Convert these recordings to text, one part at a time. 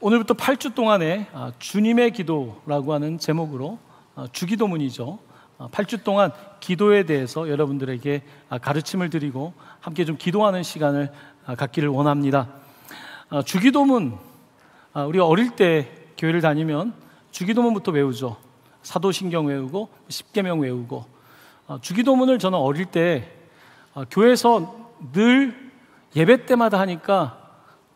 오늘부터 8주 동안에 주님의 기도라고 하는 제목으로 주기도문이죠. 8주 동안 기도에 대해서 여러분들에게 가르침을 드리고 함께 좀 기도하는 시간을 갖기를 원합니다. 주기도문, 우리가 어릴 때 교회를 다니면 주기도문부터 외우죠. 사도신경 외우고 십계명 외우고. 주기도문을 저는 어릴 때 교회에서 늘 예배 때마다 하니까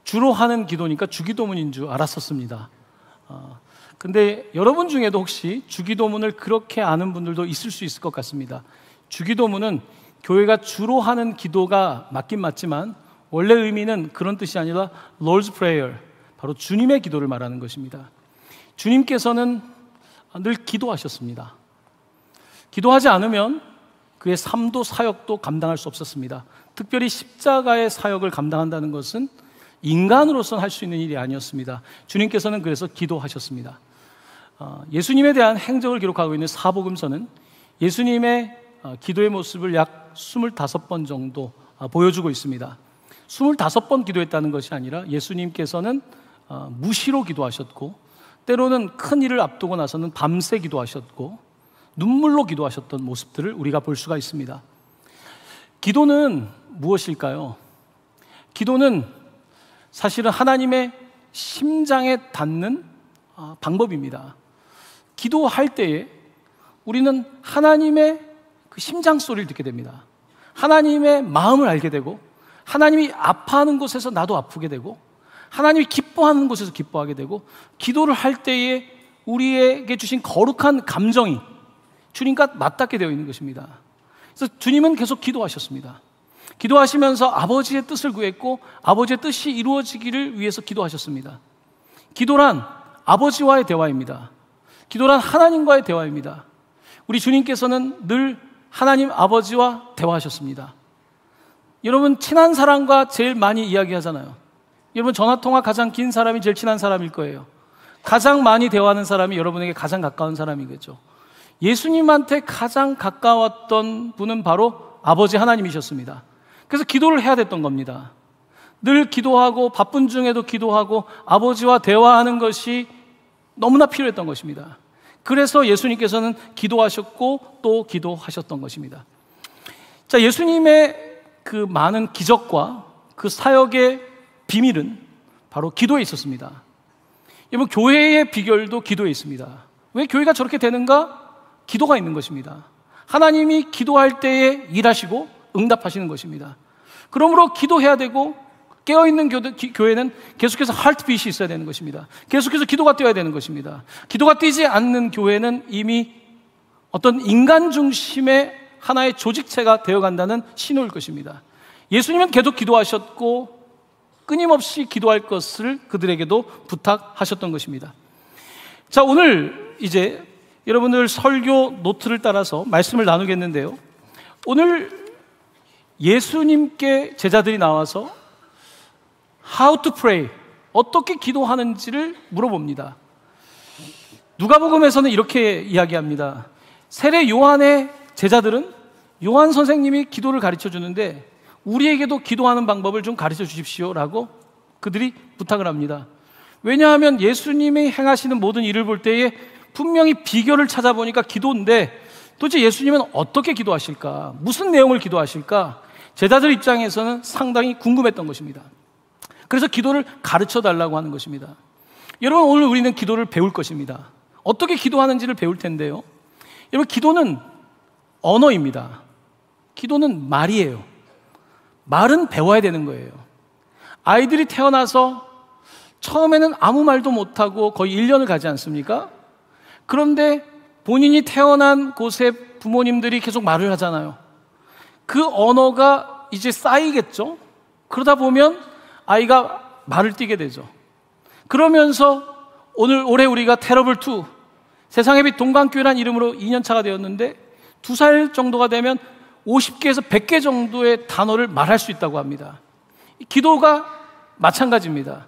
주로 하는 기도니까 주기도문인 줄 알았었습니다. 근데 여러분 중에도 혹시 주기도문을 그렇게 아는 분들도 있을 수 있을 것 같습니다. 주기도문은 교회가 주로 하는 기도가 맞긴 맞지만 원래 의미는 그런 뜻이 아니라 Lord's Prayer, 바로 주님의 기도를 말하는 것입니다. 주님께서는 늘 기도하셨습니다. 기도하지 않으면 그의 삶도 사역도 감당할 수 없었습니다. 특별히 십자가의 사역을 감당한다는 것은 인간으로서는 할 수 있는 일이 아니었습니다. 주님께서는 그래서 기도하셨습니다. 예수님에 대한 행적을 기록하고 있는 사복음서는 예수님의 기도의 모습을 약 25번 정도 보여주고 있습니다. 25번 기도했다는 것이 아니라 예수님께서는 무시로 기도하셨고, 때로는 큰 일을 앞두고 나서는 밤새 기도하셨고, 눈물로 기도하셨던 모습들을 우리가 볼 수가 있습니다. 기도는 무엇일까요? 기도는 사실은 하나님의 심장에 닿는 방법입니다. 기도할 때에 우리는 하나님의 그 심장 소리를 듣게 됩니다. 하나님의 마음을 알게 되고, 하나님이 아파하는 곳에서 나도 아프게 되고, 하나님이 기뻐하는 곳에서 기뻐하게 되고, 기도를 할 때에 우리에게 주신 거룩한 감정이 주님과 맞닿게 되어 있는 것입니다. 그래서 주님은 계속 기도하셨습니다. 기도하시면서 아버지의 뜻을 구했고 아버지의 뜻이 이루어지기를 위해서 기도하셨습니다. 기도란 아버지와의 대화입니다. 기도란 하나님과의 대화입니다. 우리 주님께서는 늘 하나님 아버지와 대화하셨습니다. 여러분, 친한 사람과 제일 많이 이야기하잖아요. 여러분, 전화통화 가장 긴 사람이 제일 친한 사람일 거예요. 가장 많이 대화하는 사람이 여러분에게 가장 가까운 사람이겠죠. 예수님한테 가장 가까웠던 분은 바로 아버지 하나님이셨습니다. 그래서 기도를 해야 됐던 겁니다. 늘 기도하고 바쁜 중에도 기도하고 아버지와 대화하는 것이 너무나 필요했던 것입니다. 그래서 예수님께서는 기도하셨고 또 기도하셨던 것입니다. 자, 예수님의 그 많은 기적과 그 사역의 비밀은 바로 기도에 있었습니다. 여러분, 교회의 비결도 기도에 있습니다. 왜 교회가 저렇게 되는가? 기도가 있는 것입니다. 하나님이 기도할 때에 일하시고 응답하시는 것입니다. 그러므로 기도해야 되고, 깨어있는 교회는 계속해서 하트비트이 있어야 되는 것입니다. 계속해서 기도가 뛰어야 되는 것입니다. 기도가 뛰지 않는 교회는 이미 어떤 인간 중심의 하나의 조직체가 되어간다는 신호일 것입니다. 예수님은 계속 기도하셨고 끊임없이 기도할 것을 그들에게도 부탁하셨던 것입니다. 자, 오늘 이제 여러분들 설교 노트를 따라서 말씀을 나누겠는데요, 오늘 예수님께 제자들이 나와서 How to pray, 어떻게 기도하는지를 물어봅니다. 누가복음에서는 이렇게 이야기합니다. 세례 요한의 제자들은 요한 선생님이 기도를 가르쳐 주는데 우리에게도 기도하는 방법을 좀 가르쳐 주십시오 라고 그들이 부탁을 합니다. 왜냐하면 예수님이 행하시는 모든 일을 볼 때에 분명히 비결을 찾아보니까 기도인데 도대체 예수님은 어떻게 기도하실까? 무슨 내용을 기도하실까? 제자들 입장에서는 상당히 궁금했던 것입니다. 그래서 기도를 가르쳐 달라고 하는 것입니다. 여러분, 오늘 우리는 기도를 배울 것입니다. 어떻게 기도하는지를 배울 텐데요, 여러분, 기도는 언어입니다. 기도는 말이에요. 말은 배워야 되는 거예요. 아이들이 태어나서 처음에는 아무 말도 못하고 거의 1년을 가지 않습니까? 그런데 본인이 태어난 곳에 부모님들이 계속 말을 하잖아요. 그 언어가 이제 쌓이겠죠? 그러다 보면 아이가 말을 띠게 되죠. 그러면서 올해 우리가 테러블2, 세상의 빛 동방교회라는 이름으로 2년차가 되었는데 2살 정도가 되면 50개에서 100개 정도의 단어를 말할 수 있다고 합니다. 기도가 마찬가지입니다.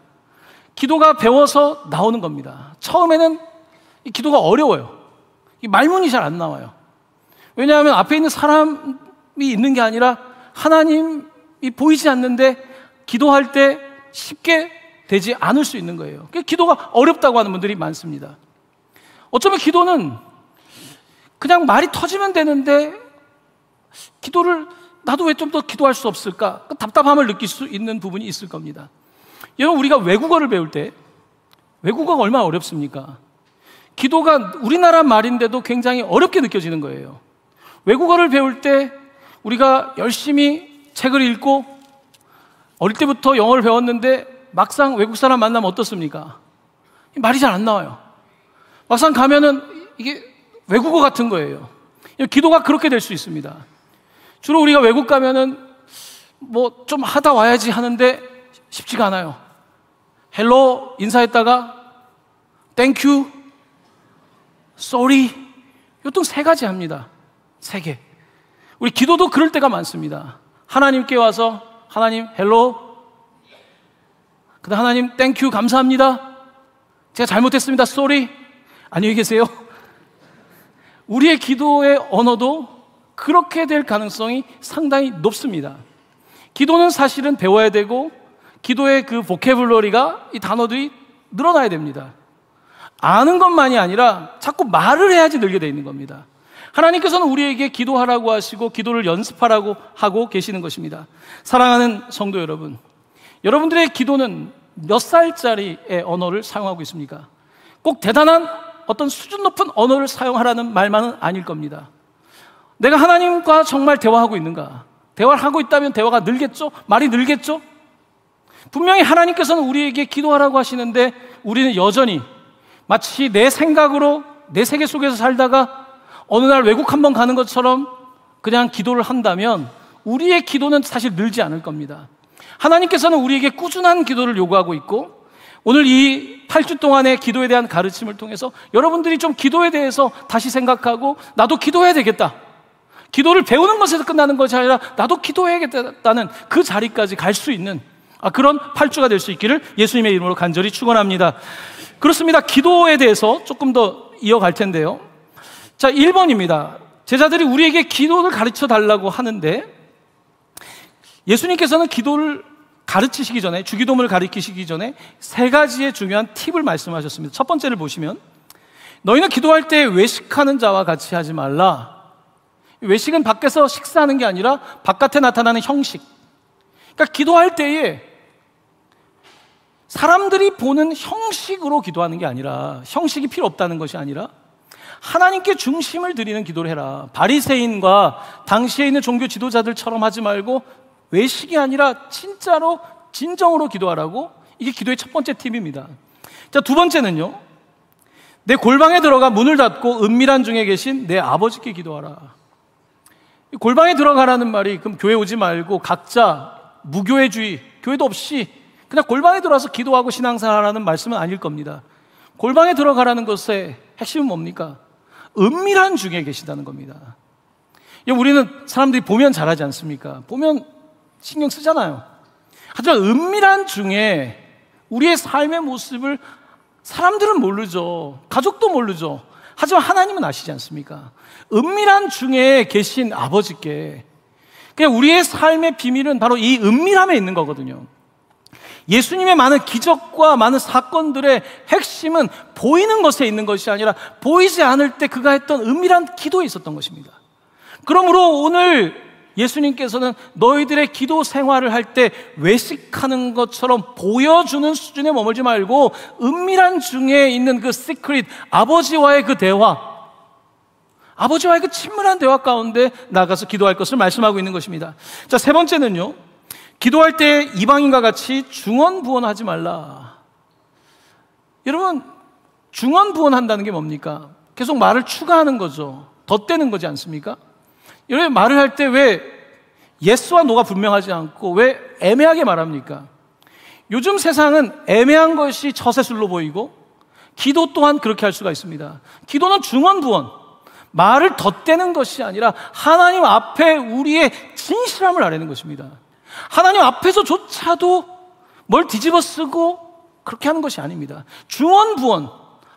기도가 배워서 나오는 겁니다. 처음에는 이 기도가 어려워요. 이 말문이 잘 안 나와요. 왜냐하면 앞에 있는 사람이 있는 게 아니라 하나님이 보이지 않는데 기도할 때 쉽게 되지 않을 수 있는 거예요. 기도가 어렵다고 하는 분들이 많습니다. 어쩌면 기도는 그냥 말이 터지면 되는데 기도를 나도 왜 좀 더 기도할 수 없을까? 답답함을 느낄 수 있는 부분이 있을 겁니다. 여러분, 우리가 외국어를 배울 때 외국어가 얼마나 어렵습니까? 기도가 우리나라 말인데도 굉장히 어렵게 느껴지는 거예요. 외국어를 배울 때 우리가 열심히 책을 읽고 어릴 때부터 영어를 배웠는데 막상 외국 사람 만나면 어떻습니까? 말이 잘 안 나와요. 막상 가면은 이게 외국어 같은 거예요. 기도가 그렇게 될 수 있습니다. 주로 우리가 외국 가면은 뭐 좀 하다 와야지 하는데 쉽지가 않아요. 헬로 인사했다가 땡큐, 쏘리, 요통 3가지 합니다. 3개. 우리 기도도 그럴 때가 많습니다. 하나님께 와서 하나님 헬로, 그다음 하나님 땡큐 감사합니다. 제가 잘못했습니다. 쏘리. 안녕히 계세요. 우리의 기도의 언어도 그렇게 될 가능성이 상당히 높습니다. 기도는 사실은 배워야 되고 기도의 그 보캐블러리가 이 단어들이 늘어나야 됩니다. 아는 것만이 아니라 자꾸 말을 해야지 늘게 되어 있는 겁니다. 하나님께서는 우리에게 기도하라고 하시고 기도를 연습하라고 하고 계시는 것입니다. 사랑하는 성도 여러분, 여러분들의 기도는 몇 살짜리의 언어를 사용하고 있습니까? 꼭 대단한 어떤 수준 높은 언어를 사용하라는 말만은 아닐 겁니다. 내가 하나님과 정말 대화하고 있는가? 대화를 하고 있다면 대화가 늘겠죠? 말이 늘겠죠? 분명히 하나님께서는 우리에게 기도하라고 하시는데 우리는 여전히 마치 내 생각으로 내 세계 속에서 살다가 어느 날 외국 한번 가는 것처럼 그냥 기도를 한다면 우리의 기도는 사실 늘지 않을 겁니다. 하나님께서는 우리에게 꾸준한 기도를 요구하고 있고 오늘 이 8주 동안의 기도에 대한 가르침을 통해서 여러분들이 좀 기도에 대해서 다시 생각하고 나도 기도해야 되겠다. 기도를 배우는 것에서 끝나는 것이 아니라 나도 기도해야겠다는 그 자리까지 갈 수 있는 그런 8주가 될 수 있기를 예수님의 이름으로 간절히 축원합니다. 그렇습니다. 기도에 대해서 조금 더 이어갈 텐데요. 자, 1번입니다. 제자들이 우리에게 기도를 가르쳐 달라고 하는데 예수님께서는 기도를 가르치시기 전에, 주기도문을 가르치시기 전에 3가지의 중요한 팁을 말씀하셨습니다. 첫 번째를 보시면 너희는 기도할 때 외식하는 자와 같이 하지 말라. 외식은 밖에서 식사하는 게 아니라 바깥에 나타나는 형식. 그러니까 기도할 때에 사람들이 보는 형식으로 기도하는 게 아니라, 형식이 필요 없다는 것이 아니라 하나님께 중심을 드리는 기도를 해라. 바리새인과 당시에 있는 종교 지도자들처럼 하지 말고 외식이 아니라 진짜로 진정으로 기도하라고. 이게 기도의 첫 번째 팁입니다. 자, 두 번째는요, 내 골방에 들어가 문을 닫고 은밀한 중에 계신 내 아버지께 기도하라. 골방에 들어가라는 말이 그럼 교회 오지 말고 각자 무교회주의, 교회도 없이 그냥 골방에 들어와서 기도하고 신앙생활하라는 말씀은 아닐 겁니다. 골방에 들어가라는 것의 핵심은 뭡니까? 은밀한 중에 계시다는 겁니다. 우리는 사람들이 보면 잘하지 않습니까? 보면 신경 쓰잖아요. 하지만 은밀한 중에 우리의 삶의 모습을 사람들은 모르죠. 가족도 모르죠. 하지만 하나님은 아시지 않습니까? 은밀한 중에 계신 아버지께, 그냥 우리의 삶의 비밀은 바로 이 은밀함에 있는 거거든요. 예수님의 많은 기적과 많은 사건들의 핵심은 보이는 것에 있는 것이 아니라 보이지 않을 때 그가 했던 은밀한 기도에 있었던 것입니다. 그러므로 오늘 예수님께서는 너희들의 기도 생활을 할 때 외식하는 것처럼 보여주는 수준에 머물지 말고 은밀한 중에 있는 그 시크릿, 아버지와의 그 대화, 아버지와의 그 친밀한 대화 가운데 나가서 기도할 것을 말씀하고 있는 것입니다. 자, 세 번째는요, 기도할 때 이방인과 같이 중언부언하지 말라. 여러분, 중언부언한다는 게 뭡니까? 계속 말을 추가하는 거죠. 덧대는 거지 않습니까? 여러분, 말을 할 때 왜 예스와 노가 분명하지 않고 왜 애매하게 말합니까? 요즘 세상은 애매한 것이 처세술로 보이고 기도 또한 그렇게 할 수가 있습니다. 기도는 중언부언, 말을 덧대는 것이 아니라 하나님 앞에 우리의 진실함을 아뢰는 것입니다. 하나님 앞에서조차도 뭘 뒤집어 쓰고 그렇게 하는 것이 아닙니다. 중언부언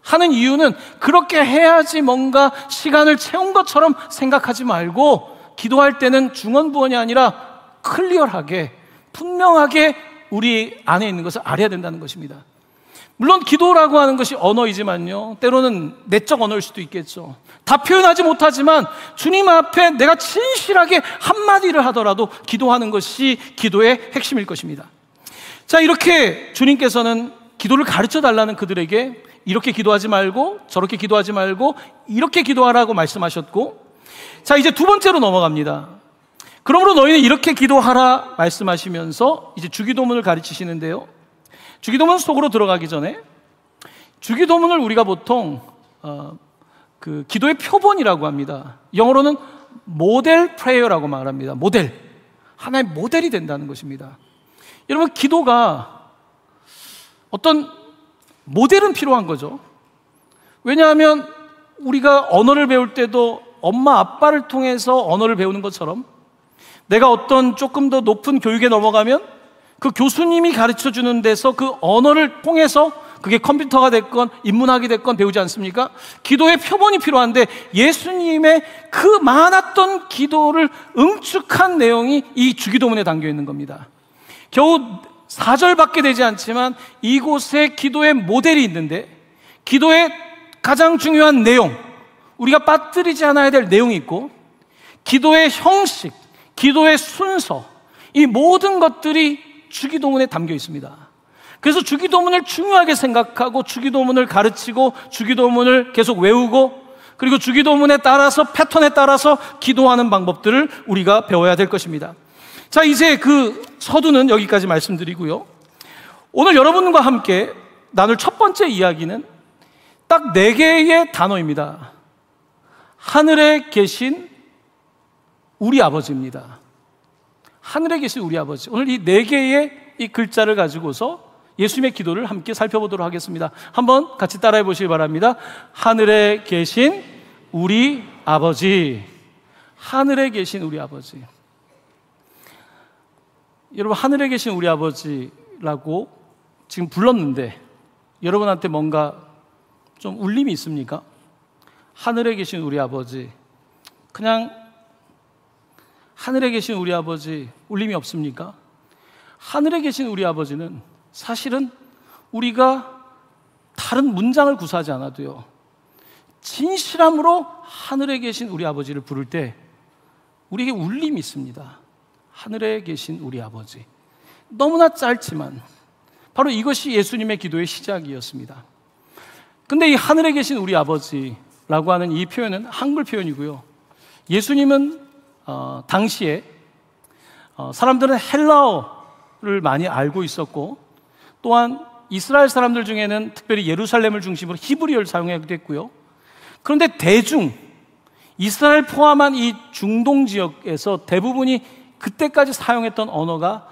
하는 이유는 그렇게 해야지 뭔가 시간을 채운 것처럼 생각하지 말고 기도할 때는 중언부언이 아니라 클리어하게, 분명하게 우리 안에 있는 것을 알아야 된다는 것입니다. 물론 기도라고 하는 것이 언어이지만요, 때로는 내적 언어일 수도 있겠죠. 다 표현하지 못하지만 주님 앞에 내가 진실하게 한마디를 하더라도 기도하는 것이 기도의 핵심일 것입니다. 자, 이렇게 주님께서는 기도를 가르쳐 달라는 그들에게 이렇게 기도하지 말고 저렇게 기도하지 말고 이렇게 기도하라고 말씀하셨고, 자, 이제 두 번째로 넘어갑니다. 그러므로 너희는 이렇게 기도하라 말씀하시면서 이제 주기도문을 가르치시는데요, 주기도문 속으로 들어가기 전에 주기도문을 우리가 보통 그 기도의 표본이라고 합니다. 영어로는 모델 프레이어라고 말합니다. 모델, 하나의 모델이 된다는 것입니다. 여러분, 기도가 어떤 모델은 필요한 거죠. 왜냐하면 우리가 언어를 배울 때도 엄마 아빠를 통해서 언어를 배우는 것처럼 내가 어떤 조금 더 높은 교육에 넘어가면 그 교수님이 가르쳐주는 데서 그 언어를 통해서 그게 컴퓨터가 됐건 인문학이 됐건 배우지 않습니까? 기도의 표본이 필요한데 예수님의 그 많았던 기도를 응축한 내용이 이 주기도문에 담겨 있는 겁니다. 겨우 4절밖에 되지 않지만 이곳에 기도의 모델이 있는데, 기도의 가장 중요한 내용, 우리가 빠뜨리지 않아야 될 내용이 있고, 기도의 형식, 기도의 순서, 이 모든 것들이 주기도문에 담겨 있습니다. 그래서 주기도문을 중요하게 생각하고 주기도문을 가르치고 주기도문을 계속 외우고, 그리고 주기도문에 따라서 패턴에 따라서 기도하는 방법들을 우리가 배워야 될 것입니다. 자, 이제 그 서두는 여기까지 말씀드리고요, 오늘 여러분과 함께 나눌 첫 번째 이야기는 딱 4개의 단어입니다. 하늘에 계신 우리 아버지입니다. 하늘에 계신 우리 아버지. 오늘 이 4개의 이 글자를 가지고서 예수님의 기도를 함께 살펴보도록 하겠습니다. 한번 같이 따라해 보시기 바랍니다. 하늘에 계신 우리 아버지. 하늘에 계신 우리 아버지. 여러분, 하늘에 계신 우리 아버지라고 지금 불렀는데 여러분한테 뭔가 좀 울림이 있습니까? 하늘에 계신 우리 아버지. 그냥 하늘에 계신 우리 아버지 울림이 없습니까? 하늘에 계신 우리 아버지는 사실은 우리가 다른 문장을 구사하지 않아도요, 진실함으로 하늘에 계신 우리 아버지를 부를 때 우리에게 울림이 있습니다. 하늘에 계신 우리 아버지. 너무나 짧지만 바로 이것이 예수님의 기도의 시작이었습니다. 근데 이 하늘에 계신 우리 아버지라고 하는 이 표현은 한글 표현이고요, 예수님은 당시에 사람들은 헬라어를 많이 알고 있었고, 또한 이스라엘 사람들 중에는 특별히 예루살렘을 중심으로 히브리어를 사용하기도 했고요. 그런데 대중, 이스라엘 포함한 이 중동 지역에서 대부분이 그때까지 사용했던 언어가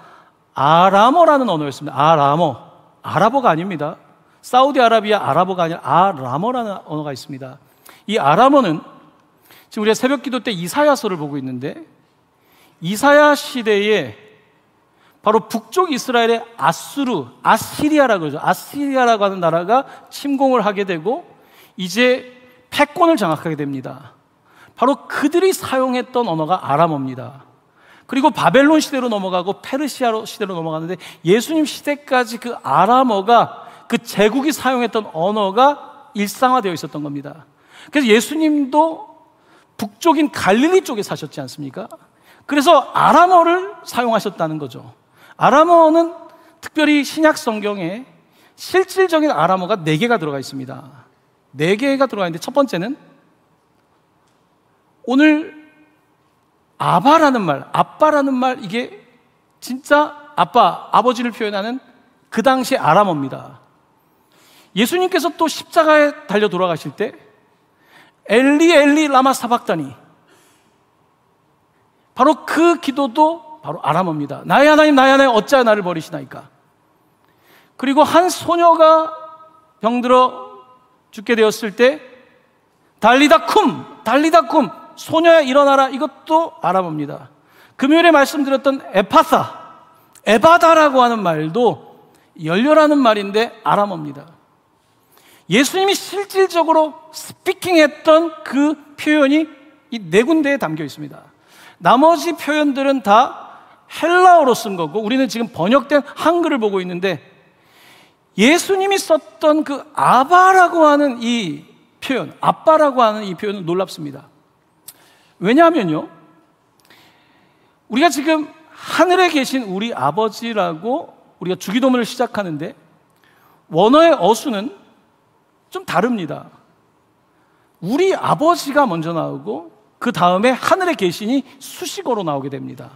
아람어라는 언어였습니다. 아람어. 아랍어가 아닙니다. 사우디아라비아 아랍어가 아니라 아람어라는 언어가 있습니다. 이 아람어는 지금 우리가 새벽 기도 때 이사야서를 보고 있는데, 이사야 시대에 바로 북쪽 이스라엘의 아시리아라고 그러죠. 아시리아라고 하는 나라가 침공을 하게 되고 이제 패권을 장악하게 됩니다. 바로 그들이 사용했던 언어가 아람어입니다. 그리고 바벨론 시대로 넘어가고 페르시아 시대로 넘어가는데 예수님 시대까지 그 아람어가, 그 제국이 사용했던 언어가 일상화되어 있었던 겁니다. 그래서 예수님도 북쪽인 갈릴리 쪽에 사셨지 않습니까? 그래서 아람어를 사용하셨다는 거죠. 아람어는 특별히 신약 성경에 실질적인 아람어가 4개가 들어가 있습니다. 4개가 들어가 있는데, 첫 번째는 오늘 아바라는 말, 아빠라는 말, 이게 진짜 아빠, 아버지를 표현하는 그 당시 아람어입니다. 예수님께서 또 십자가에 달려 돌아가실 때 엘리 엘리 라마 사박다니, 바로 그 기도도 바로 아람어입니다. 나의 하나님 어찌하여 나를 버리시나이까. 그리고 한 소녀가 병들어 죽게 되었을 때 달리다쿰 소녀야 일어나라, 이것도 아람어입니다. 금요일에 말씀드렸던 에바다라고 하는 말도 열려라는 말인데 아람어입니다. 예수님이 실질적으로 스피킹했던 그 표현이 이 4군데에 담겨 있습니다. 나머지 표현들은 다 헬라어로 쓴 거고 우리는 지금 번역된 한글을 보고 있는데, 예수님이 썼던 그 아바라고 하는 이 표현, 아빠라고 하는 이 표현은 놀랍습니다. 왜냐하면요, 우리가 지금 하늘에 계신 우리 아버지라고 우리가 주기도문을 시작하는데, 원어의 어수는 좀 다릅니다. 우리 아버지가 먼저 나오고 그 다음에 하늘에 계시니 수식어로 나오게 됩니다.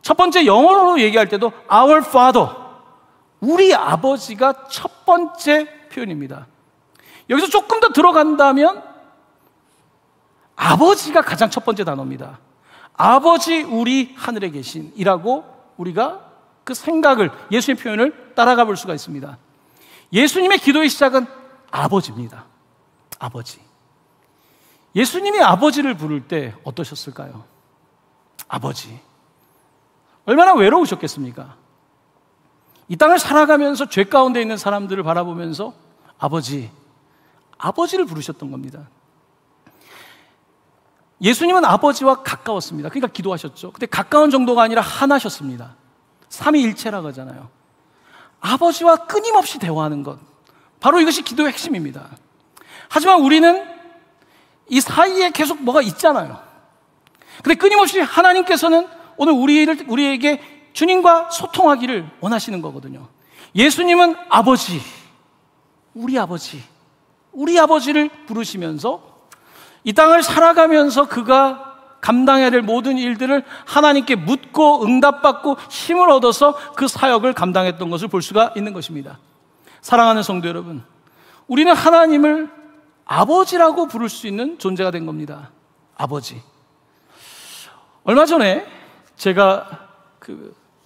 첫 번째 영어로 얘기할 때도 Our Father, 우리 아버지가 첫 번째 표현입니다. 여기서 조금 더 들어간다면 아버지가 가장 첫 번째 단어입니다. 아버지 우리 하늘에 계신이라고 우리가 그 생각을, 예수의 표현을 따라가 볼 수가 있습니다. 예수님의 기도의 시작은 아버지입니다. 아버지. 예수님이 아버지를 부를 때 어떠셨을까요? 아버지. 얼마나 외로우셨겠습니까? 이 땅을 살아가면서 죄 가운데 있는 사람들을 바라보면서 아버지, 아버지를 부르셨던 겁니다. 예수님은 아버지와 가까웠습니다. 그러니까 기도하셨죠. 근데 가까운 정도가 아니라 하나셨습니다. 삼위일체라고 하잖아요. 아버지와 끊임없이 대화하는 것, 바로 이것이 기도의 핵심입니다. 하지만 우리는 이 사이에 계속 뭐가 있잖아요. 근데 끊임없이 하나님께서는 오늘 우리에게 주님과 소통하기를 원하시는 거거든요. 예수님은 아버지, 우리 아버지를 부르시면서 이 땅을 살아가면서 그가 감당해야 될 모든 일들을 하나님께 묻고 응답받고 힘을 얻어서 그 사역을 감당했던 것을 볼 수가 있는 것입니다. 사랑하는 성도 여러분, 우리는 하나님을 아버지라고 부를 수 있는 존재가 된 겁니다. 아버지. 얼마 전에 제가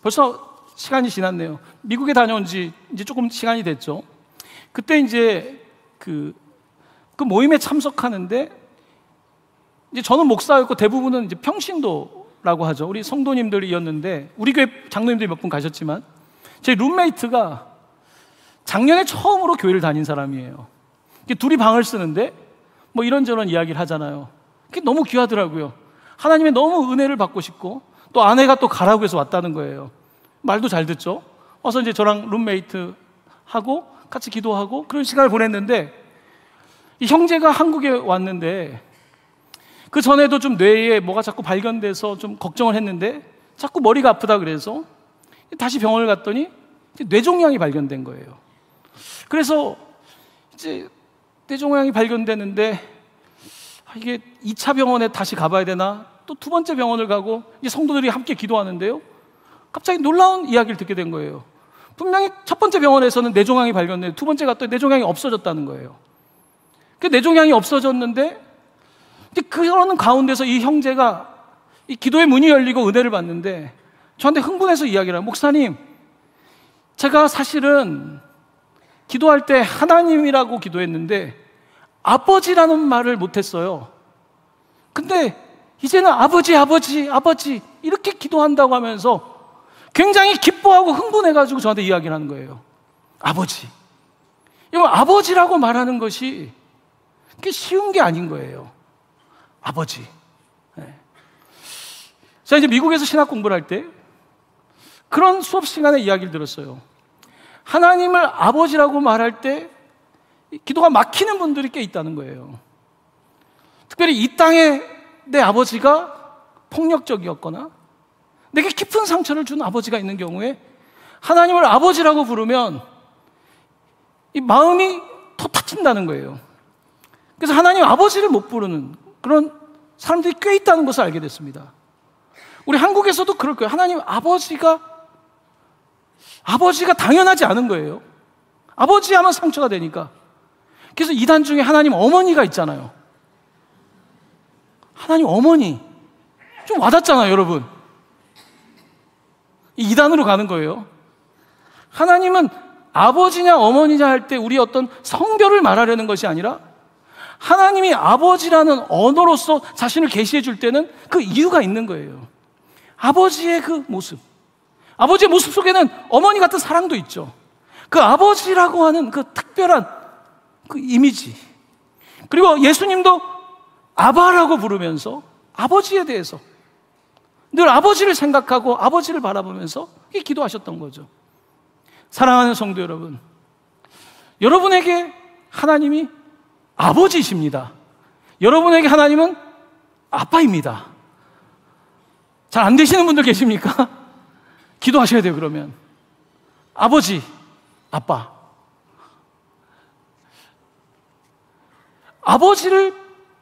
벌써 시간이 지났네요. 미국에 다녀온 지 이제 조금 시간이 됐죠. 그때 이제 그 모임에 참석하는데, 이제 저는 목사였고 대부분은 이제 평신도라고 하죠. 우리 성도님들이었는데, 우리 교회 장로님들이 몇 분 가셨지만, 제 룸메이트가 작년에 처음으로 교회를 다닌 사람이에요. 둘이 방을 쓰는데 뭐 이런저런 이야기를 하잖아요. 그게 너무 귀하더라고요. 하나님의 너무 은혜를 받고 싶고, 또 아내가 또 가라고 해서 왔다는 거예요. 말도 잘 듣죠. 와서 이제 저랑 룸메이트 하고 같이 기도하고 그런 시간을 보냈는데, 이 형제가 한국에 왔는데 그 전에도 좀 뇌에 뭐가 자꾸 발견돼서 좀 걱정을 했는데 자꾸 머리가 아프다 그래서 다시 병원을 갔더니 뇌종양이 발견된 거예요. 그래서 이제 뇌종양이 발견되는데 이게 2차 병원에 다시 가봐야 되나, 또 두 번째 병원을 가고 이제 성도들이 함께 기도하는데요, 갑자기 놀라운 이야기를 듣게 된 거예요. 분명히 첫 번째 병원에서는 뇌종양이 발견됐는데 두 번째 갔더니 뇌종양이 없어졌다는 거예요. 그 뇌종양이 없어졌는데 그러는 가운데서 이 형제가 이 기도의 문이 열리고 은혜를 받는데 저한테 흥분해서 이야기를 해요. 목사님, 제가 사실은 기도할 때 하나님이라고 기도했는데 아버지라는 말을 못했어요. 근데 이제는 아버지 이렇게 기도한다고 하면서 굉장히 기뻐하고 흥분해가지고 저한테 이야기를 하는 거예요. 아버지. 이거 아버지라고 말하는 것이 그게 쉬운 게 아닌 거예요. 아버지. 네. 제가 이제 미국에서 신학 공부를 할 때 그런 수업 시간에 이야기를 들었어요. 하나님을 아버지라고 말할 때 기도가 막히는 분들이 꽤 있다는 거예요. 특별히 이 땅에 내 아버지가 폭력적이었거나 내게 깊은 상처를 준 아버지가 있는 경우에 하나님을 아버지라고 부르면 이 마음이 터ทั친다는 거예요. 그래서 하나님 아버지를 못 부르는 그런 사람들이 꽤 있다는 것을 알게 됐습니다. 우리 한국에서도 그럴 거예요. 하나님 아버지가 당연하지 않은 거예요. 아버지 하면 상처가 되니까. 그래서 이단 중에 하나님 어머니가 있잖아요. 하나님 어머니 좀 와닿잖아요, 여러분. 이단으로 가는 거예요. 하나님은 아버지냐 어머니냐 할 때 우리 어떤 성별을 말하려는 것이 아니라 하나님이 아버지라는 언어로서 자신을 계시해 줄 때는 그 이유가 있는 거예요. 아버지의 그 모습, 아버지의 모습 속에는 어머니 같은 사랑도 있죠. 그 아버지라고 하는 그 특별한 그 이미지, 그리고 예수님도 아바라고 부르면서 아버지에 대해서 늘 아버지를 생각하고 아버지를 바라보면서 기도하셨던 거죠. 사랑하는 성도 여러분, 여러분에게 하나님이 아버지이십니다. 여러분에게 하나님은 아빠입니다. 잘 안 되시는 분들 계십니까? 기도하셔야 돼요. 그러면 아버지, 아빠. 아버지를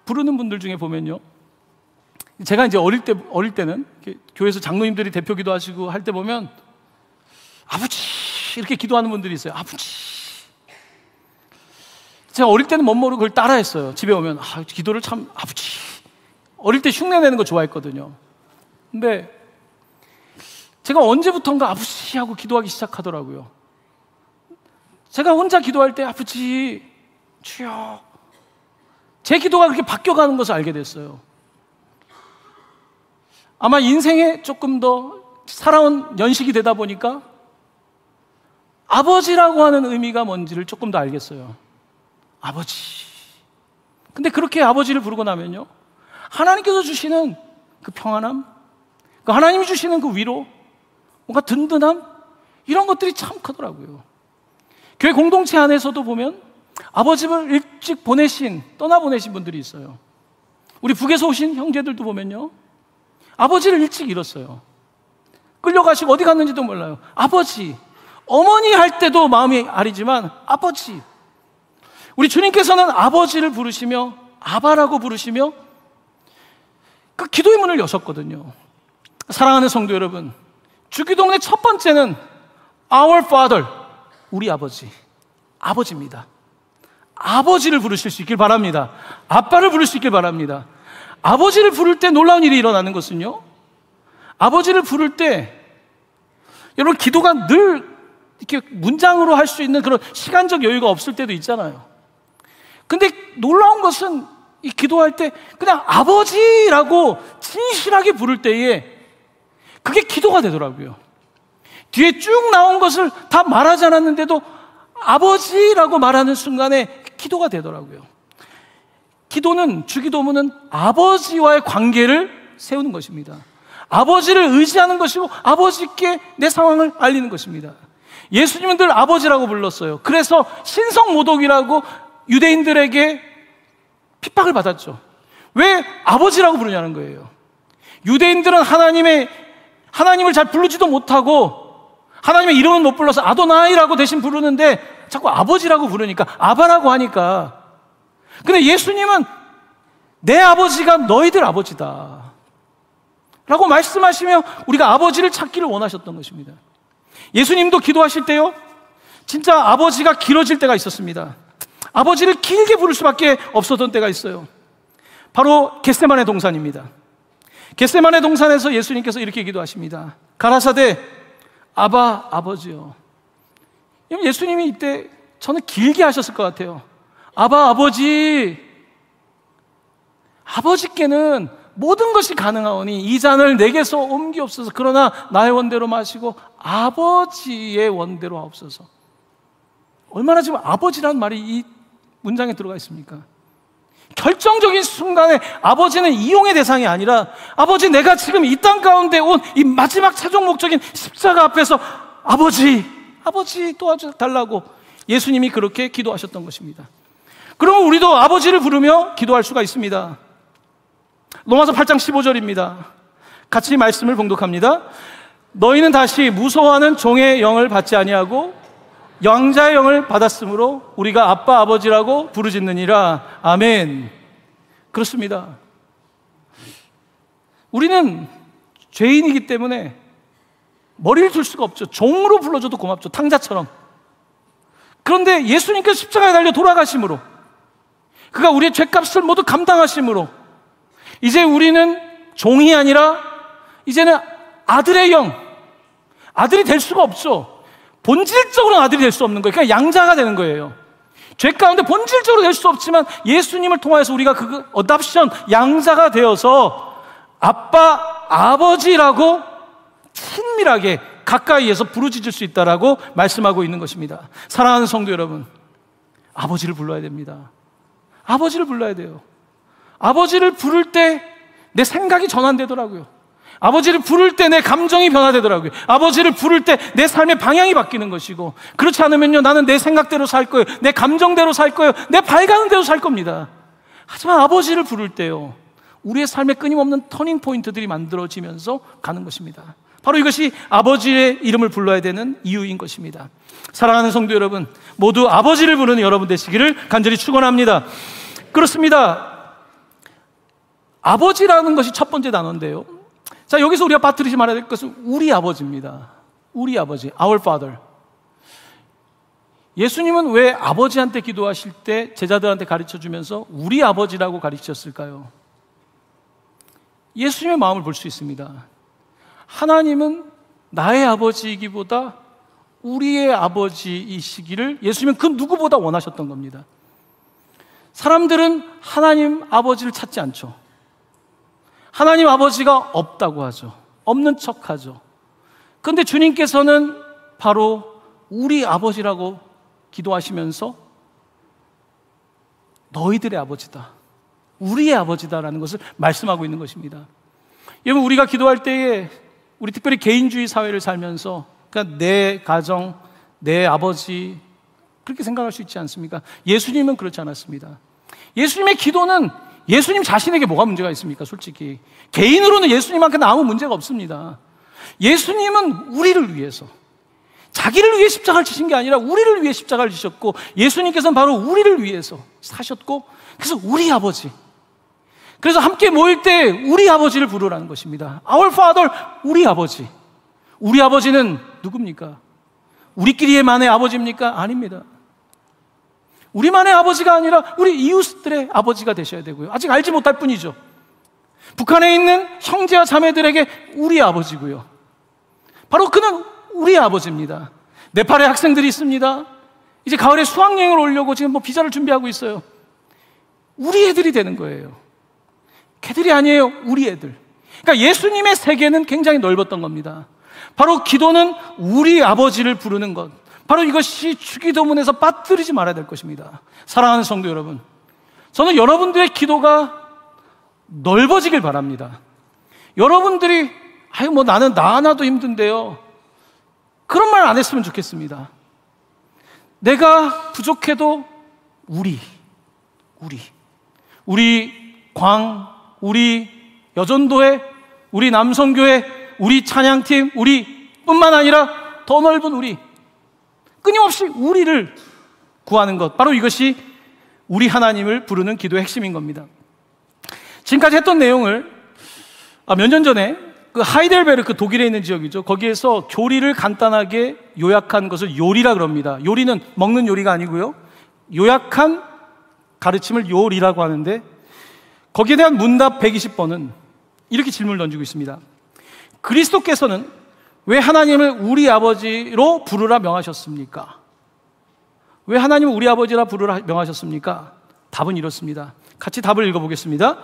부르는 분들 중에 보면요, 제가 이제 어릴 때는 교회에서 장로님들이 대표 기도하시고 할 때 보면 아버지 이렇게 기도하는 분들이 있어요. 아버지. 제가 어릴 때는 멋모르고 그걸 따라했어요. 집에 오면 기도를 참 아버지. 어릴 때 흉내 내는 거 좋아했거든요. 근데 제가 언제부턴가 아버지 하고 기도하기 시작하더라고요. 제가 혼자 기도할 때 아버지, 주여. 제 기도가 그렇게 바뀌어가는 것을 알게 됐어요. 아마 인생에 조금 더 살아온 연식이 되다 보니까 아버지라고 하는 의미가 뭔지를 조금 더 알겠어요. 아버지. 근데 그렇게 아버지를 부르고 나면요, 하나님께서 주시는 그 평안함, 그 하나님이 주시는 그 위로, 뭔가 든든함, 이런 것들이 참 크더라고요. 교회 공동체 안에서도 보면 아버지를 일찍 떠나보내신 분들이 있어요. 우리 북에서 오신 형제들도 보면요, 아버지를 일찍 잃었어요. 끌려가시고 어디 갔는지도 몰라요. 아버지, 어머니 할 때도 마음이 아리지만 아버지. 우리 주님께서는 아버지를 부르시며 아바라고 부르시며 그 기도의 문을 여셨거든요. 사랑하는 성도 여러분, 주기도문의 첫 번째는 Our Father, 우리 아버지, 아버지입니다. 아버지를 부르실 수 있길 바랍니다. 아빠를 부를 수 있길 바랍니다. 아버지를 부를 때 놀라운 일이 일어나는 것은요, 아버지를 부를 때 여러분 기도가 늘 이렇게 문장으로 할 수 있는 그런 시간적 여유가 없을 때도 있잖아요. 근데 놀라운 것은 이 기도할 때 그냥 아버지라고 진실하게 부를 때에 그게 기도가 되더라고요. 뒤에 쭉 나온 것을 다 말하지 않았는데도 아버지라고 말하는 순간에 기도가 되더라고요. 기도는, 주기도문은 아버지와의 관계를 세우는 것입니다. 아버지를 의지하는 것이고 아버지께 내 상황을 알리는 것입니다. 예수님은 늘 아버지라고 불렀어요. 그래서 신성모독이라고 유대인들에게 핍박을 받았죠. 왜 아버지라고 부르냐는 거예요. 유대인들은 하나님을 잘 부르지도 못하고 하나님의 이름은 못 불러서 아도나이라고 대신 부르는데 자꾸 아버지라고 부르니까, 아바라고 하니까. 근데 예수님은 내 아버지가 너희들 아버지다 라고 말씀하시며 우리가 아버지를 찾기를 원하셨던 것입니다. 예수님도 기도하실 때요, 진짜 아버지가 길어질 때가 있었습니다. 아버지를 길게 부를 수밖에 없었던 때가 있어요. 바로 겟세마네 동산입니다. 겟세마네 동산에서 예수님께서 이렇게 기도하십니다. 가라사대 아바, 아버지요. 예수님이 이때 저는 길게 하셨을 것 같아요. 아바, 아버지. 아버지께는 모든 것이 가능하오니 이 잔을 내게서 옮기옵소서. 그러나 나의 원대로 마시고 아버지의 원대로 하옵소서. 얼마나 지금 아버지라는 말이 이 문장에 들어가 있습니까? 결정적인 순간에 아버지는 이용의 대상이 아니라, 아버지, 내가 지금 이 땅 가운데 온 이 마지막 최종 목적인 십자가 앞에서 아버지 도와달라고 예수님이 그렇게 기도하셨던 것입니다. 그러면 우리도 아버지를 부르며 기도할 수가 있습니다. 로마서 8장 15절입니다. 같이 말씀을 봉독합니다. 너희는 다시 무서워하는 종의 영을 받지 아니하고 양자의 영을 받았으므로 우리가 아빠, 아버지라고 부르짖느니라. 아멘. 그렇습니다. 우리는 죄인이기 때문에 머리를 둘 수가 없죠. 종으로 불러줘도 고맙죠. 탕자처럼. 그런데 예수님께서 십자가에 달려 돌아가심으로, 그가 우리의 죄값을 모두 감당하심으로 이제 우리는 종이 아니라 이제는 아들의 영, 아들이 될 수가 없죠. 본질적으로는 아들이 될 수 없는 거예요. 그러니까 양자가 되는 거예요. 죄 가운데 본질적으로 될 수 없지만 예수님을 통해서 우리가 그 어답션, 양자가 되어서 아빠, 아버지라고 친밀하게 가까이에서 부르짖을 수 있다라고 말씀하고 있는 것입니다. 사랑하는 성도 여러분, 아버지를 불러야 됩니다. 아버지를 불러야 돼요. 아버지를 부를 때 내 생각이 전환되더라고요. 아버지를 부를 때 내 감정이 변화되더라고요. 아버지를 부를 때 내 삶의 방향이 바뀌는 것이고, 그렇지 않으면요, 나는 내 생각대로 살 거예요. 내 감정대로 살 거예요. 내 발 가는 대로 살 겁니다. 하지만 아버지를 부를 때요, 우리의 삶에 끊임없는 터닝 포인트들이 만들어지면서 가는 것입니다. 바로 이것이 아버지의 이름을 불러야 되는 이유인 것입니다. 사랑하는 성도 여러분, 모두 아버지를 부르는 여러분 되시기를 간절히 축원합니다. 그렇습니다. 아버지라는 것이 첫 번째 단어인데요, 자, 여기서 우리가 빠뜨리지 말아야 될 것은 우리 아버지입니다. 우리 아버지, our father. 예수님은 왜 아버지한테 기도하실 때 제자들한테 가르쳐주면서 우리 아버지라고 가르치셨을까요? 예수님의 마음을 볼 수 있습니다. 하나님은 나의 아버지이기보다 우리의 아버지이시기를 예수님은 그 누구보다 원하셨던 겁니다. 사람들은 하나님 아버지를 찾지 않죠. 하나님 아버지가 없다고 하죠. 없는 척 하죠. 그런데 주님께서는 바로 우리 아버지라고 기도하시면서 너희들의 아버지다, 우리의 아버지다라는 것을 말씀하고 있는 것입니다. 여러분, 우리가 기도할 때에 우리 특별히 개인주의 사회를 살면서, 그러니까 내 가정, 내 아버지, 그렇게 생각할 수 있지 않습니까? 예수님은 그렇지 않았습니다. 예수님의 기도는 예수님 자신에게 뭐가 문제가 있습니까? 솔직히 개인으로는 예수님한테는 아무 문제가 없습니다. 예수님은 우리를 위해서, 자기를 위해 십자가를 지신 게 아니라 우리를 위해 십자가를 지셨고, 예수님께서는 바로 우리를 위해서 사셨고, 그래서 우리 아버지, 그래서 함께 모일 때 우리 아버지를 부르라는 것입니다. Our Father, 우리 아버지. 우리 아버지는 누굽니까? 우리끼리만의 아버지입니까? 아닙니다. 우리만의 아버지가 아니라 우리 이웃들의 아버지가 되셔야 되고요. 아직 알지 못할 뿐이죠. 북한에 있는 형제와 자매들에게 우리 아버지고요. 바로 그는 우리 아버지입니다. 네팔에 학생들이 있습니다. 이제 가을에 수학여행을 오려고 지금 비자를 준비하고 있어요. 우리 애들이 되는 거예요. 걔들이 아니에요. 우리 애들. 그러니까 예수님의 세계는 굉장히 넓었던 겁니다. 바로 기도는 우리 아버지를 부르는 것, 바로 이것이 주기도문에서 빠뜨리지 말아야 될 것입니다. 사랑하는 성도 여러분, 저는 여러분들의 기도가 넓어지길 바랍니다. 여러분들이 나는 나 하나도 힘든데요, 그런 말 안 했으면 좋겠습니다. 내가 부족해도 우리 광, 우리 여전도회, 우리 남성교회, 우리 찬양팀, 우리 뿐만 아니라 더 넓은 우리, 끊임없이 우리를 구하는 것, 바로 이것이 우리 하나님을 부르는 기도의 핵심인 겁니다. 지금까지 했던 내용을 몇 년 전에 그 하이델베르크, 독일에 있는 지역이죠, 거기에서 교리를 간단하게 요약한 것을 요리라 그럽니다. 요리는 먹는 요리가 아니고요, 요약한 가르침을 요리라고 하는데, 거기에 대한 문답 120번은 이렇게 질문을 던지고 있습니다. 그리스도께서는 왜 하나님을 우리 아버지로 부르라 명하셨습니까? 왜 하나님을 우리 아버지라 부르라 명하셨습니까? 답은 이렇습니다. 같이 답을 읽어보겠습니다.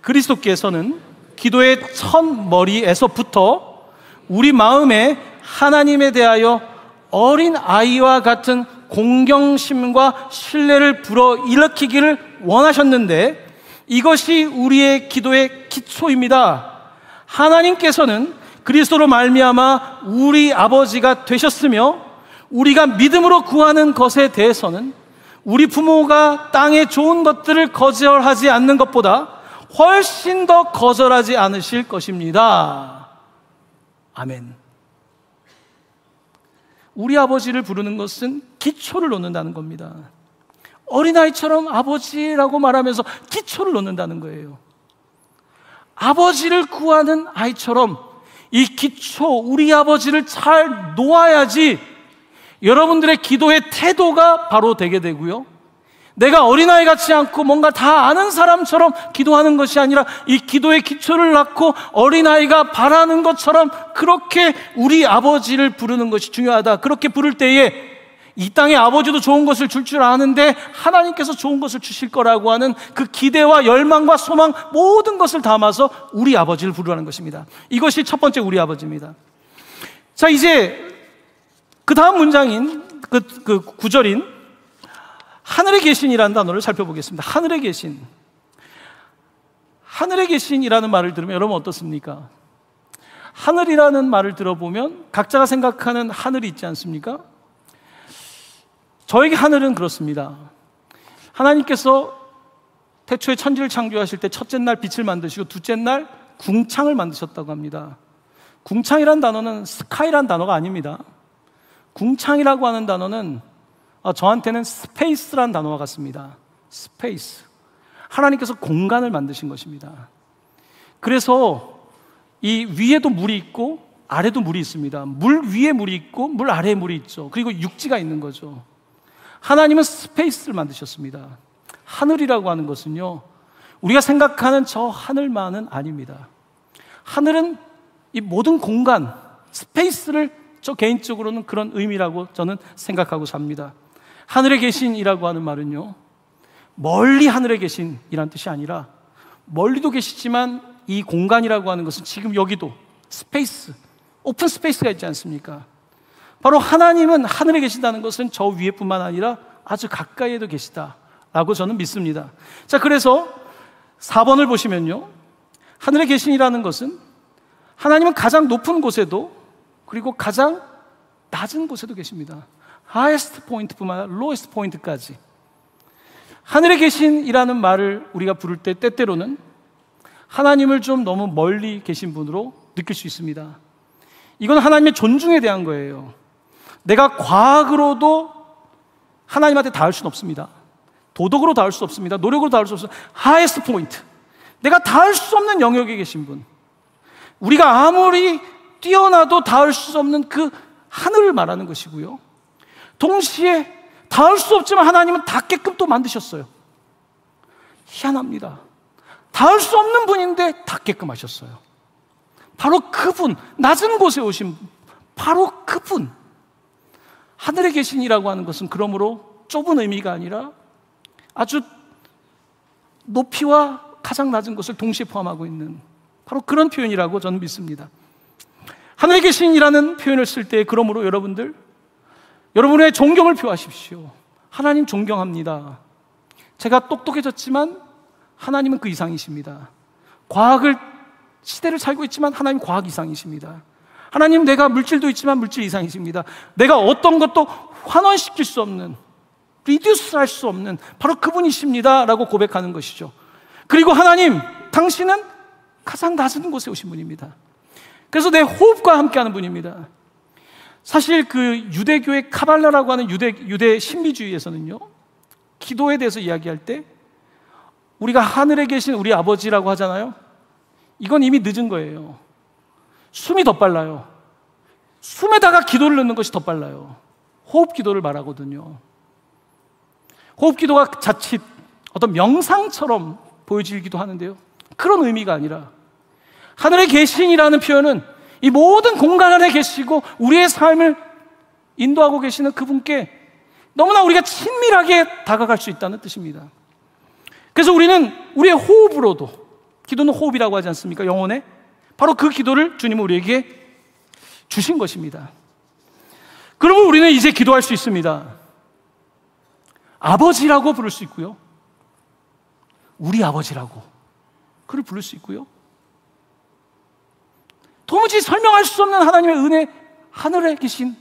그리스도께서는 기도의 첫머리에서부터 우리 마음에 하나님에 대하여 어린 아이와 같은 공경심과 신뢰를 불어일으키기를 원하셨는데, 이것이 우리의 기도의 기초입니다. 하나님께서는 그리스도로 말미암아 우리 아버지가 되셨으며, 우리가 믿음으로 구하는 것에 대해서는 우리 부모가 땅의 좋은 것들을 거절하지 않는 것보다 훨씬 더 거절하지 않으실 것입니다. 아멘. 우리 아버지를 부르는 것은 기초를 놓는다는 겁니다. 어린아이처럼 아버지라고 말하면서 기초를 놓는다는 거예요. 아버지를 구하는 아이처럼 이 기초, 우리 아버지를 잘 놓아야지 여러분들의 기도의 태도가 바로 되게 되고요, 내가 어린아이 같지 않고 뭔가 다 아는 사람처럼 기도하는 것이 아니라 이 기도의 기초를 낳고 어린아이가 바라는 것처럼 그렇게 우리 아버지를 부르는 것이 중요하다. 그렇게 부를 때에 이 땅에 아버지도 좋은 것을 줄 아는데 하나님께서 좋은 것을 주실 거라고 하는 그 기대와 열망과 소망, 모든 것을 담아서 우리 아버지를 부르라는 것입니다. 이것이 첫 번째 우리 아버지입니다. 자, 이제 그 다음 문장인 그 구절인 하늘에 계신이라는 단어를 살펴보겠습니다. 하늘에 계신. 하늘에 계신이라는 말을 들으면 여러분 어떻습니까? 하늘이라는 말을 들어보면 각자가 생각하는 하늘이 있지 않습니까? 저에게 하늘은 그렇습니다. 하나님께서 태초에 천지를 창조하실 때 첫째 날 빛을 만드시고 둘째 날 궁창을 만드셨다고 합니다. 궁창이란 단어는 스카이란 단어가 아닙니다. 궁창이라고 하는 단어는 저한테는 스페이스란 단어와 같습니다. 스페이스. 하나님께서 공간을 만드신 것입니다. 그래서 이 위에도 물이 있고 아래도 물이 있습니다. 물 위에 물이 있고 물 아래에 물이 있죠. 그리고 육지가 있는 거죠. 하나님은 스페이스를 만드셨습니다. 하늘이라고 하는 것은요, 우리가 생각하는 저 하늘만은 아닙니다. 하늘은 이 모든 공간, 스페이스를 저 개인적으로는 그런 의미라고 저는 생각하고 삽니다. 하늘에 계신이라고 하는 말은요, 멀리 하늘에 계신이란 뜻이 아니라 멀리도 계시지만 이 공간이라고 하는 것은 지금 여기도 스페이스, 오픈 스페이스가 있지 않습니까? 바로 하나님은 하늘에 계신다는 것은 저 위에뿐만 아니라 아주 가까이에도 계시다라고 저는 믿습니다. 자, 그래서 4번을 보시면요, 하늘에 계신이라는 것은 하나님은 가장 높은 곳에도 그리고 가장 낮은 곳에도 계십니다. highest point뿐만 아니라 lowest point까지. 하늘에 계신이라는 말을 우리가 부를 때 때때로는 하나님을 좀 너무 멀리 계신 분으로 느낄 수 있습니다. 이건 하나님의 존중에 대한 거예요. 내가 과학으로도 하나님한테 닿을 수는 없습니다. 도덕으로 닿을 수 없습니다. 노력으로 닿을 수 없습니다. highest point. 내가 닿을 수 없는 영역에 계신 분. 우리가 아무리 뛰어나도 닿을 수 없는 그 하늘을 말하는 것이고요. 동시에 닿을 수 없지만 하나님은 닿게끔 또 만드셨어요. 희한합니다. 닿을 수 없는 분인데 닿게끔 하셨어요. 바로 그분, 낮은 곳에 오신 바로 그분. 하늘에 계신이라고 하는 것은 그러므로 좁은 의미가 아니라 아주 높이와 가장 낮은 곳을 동시에 포함하고 있는 바로 그런 표현이라고 저는 믿습니다. 하늘에 계신이라는 표현을 쓸 때 그러므로 여러분의 존경을 표하십시오. 하나님 존경합니다. 제가 똑똑해졌지만 하나님은 그 이상이십니다. 시대를 살고 있지만 하나님 과학 이상이십니다. 하나님, 내가 물질도 있지만 물질 이상이십니다. 내가 어떤 것도 환원시킬 수 없는, 리듀스 할 수 없는 바로 그분이십니다 라고 고백하는 것이죠. 그리고 하나님, 당신은 가장 낮은 곳에 오신 분입니다. 그래서 내 호흡과 함께하는 분입니다. 사실 그 유대교의 카발라라고 하는 유대 신비주의에서는요, 기도에 대해서 이야기할 때 우리가 하늘에 계신 우리 아버지라고 하잖아요. 이건 이미 늦은 거예요. 숨이 더 빨라요. 숨에다가 기도를 넣는 것이 더 빨라요. 호흡 기도를 말하거든요. 호흡 기도가 자칫 어떤 명상처럼 보여지기도 하는데요, 그런 의미가 아니라 하늘에 계신이라는 표현은 이 모든 공간 안에 계시고 우리의 삶을 인도하고 계시는 그분께 너무나 우리가 친밀하게 다가갈 수 있다는 뜻입니다. 그래서 우리는 우리의 호흡으로도, 기도는 호흡이라고 하지 않습니까? 영혼에 바로 그 기도를 주님은 우리에게 주신 것입니다. 그러면 우리는 이제 기도할 수 있습니다. 아버지라고 부를 수 있고요, 우리 아버지라고 그를 부를 수 있고요, 도무지 설명할 수 없는 하나님의 은혜, 하늘에 계신,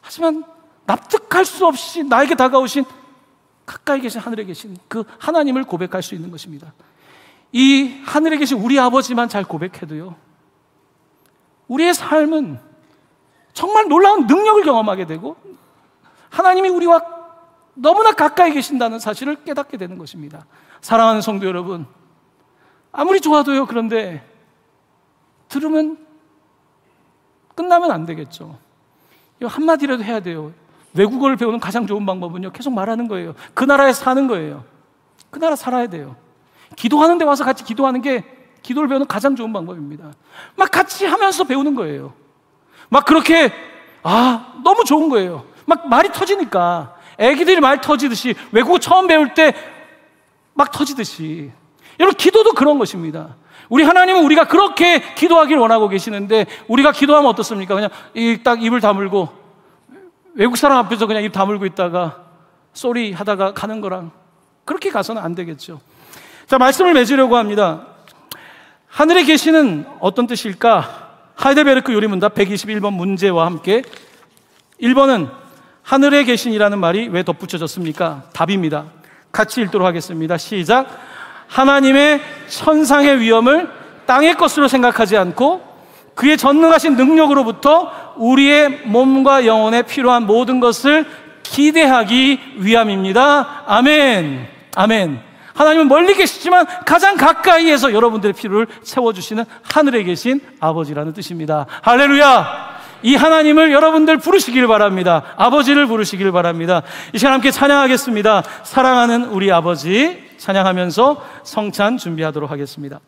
하지만 납득할 수 없이 나에게 다가오신, 가까이 계신 하늘에 계신 그 하나님을 고백할 수 있는 것입니다. 이 하늘에 계신 우리 아버지만 잘 고백해도요, 우리의 삶은 정말 놀라운 능력을 경험하게 되고 하나님이 우리와 너무나 가까이 계신다는 사실을 깨닫게 되는 것입니다. 사랑하는 성도 여러분, 아무리 좋아도요, 그런데 들으면 끝나면 안 되겠죠. 이거 한마디라도 해야 돼요. 외국어를 배우는 가장 좋은 방법은요, 계속 말하는 거예요. 그 나라에 사는 거예요. 그 나라 살아야 돼요. 기도하는 데 와서 같이 기도하는 게 기도를 배우는 가장 좋은 방법입니다. 막 같이 하면서 배우는 거예요. 막 그렇게 너무 좋은 거예요. 막 말이 터지니까, 애기들이 말 터지듯이, 외국어 처음 배울 때 막 터지듯이. 여러분, 기도도 그런 것입니다. 우리 하나님은 우리가 그렇게 기도하길 원하고 계시는데, 우리가 기도하면 어떻습니까? 그냥 딱 입을 다물고 외국 사람 앞에서 그냥 입 다물고 있다가 쏘리 하다가 가는 거랑 그렇게 가서는 안 되겠죠. 자, 말씀을 맺으려고 합니다. 하늘에 계시는 어떤 뜻일까? 하이델베르크 요리문답 121번 문제와 함께 1번은 하늘에 계신이라는 말이 왜 덧붙여졌습니까? 답입니다. 같이 읽도록 하겠습니다. 시작. 하나님의 천상의 위엄을 땅의 것으로 생각하지 않고 그의 전능하신 능력으로부터 우리의 몸과 영혼에 필요한 모든 것을 기대하기 위함입니다. 아멘. 아멘. 하나님은 멀리 계시지만 가장 가까이에서 여러분들의 필요를 채워주시는 하늘에 계신 아버지라는 뜻입니다. 할렐루야. 이 하나님을 여러분들 부르시길 바랍니다. 아버지를 부르시길 바랍니다. 이 시간 함께 찬양하겠습니다. 사랑하는 우리 아버지 찬양하면서 성찬 준비하도록 하겠습니다.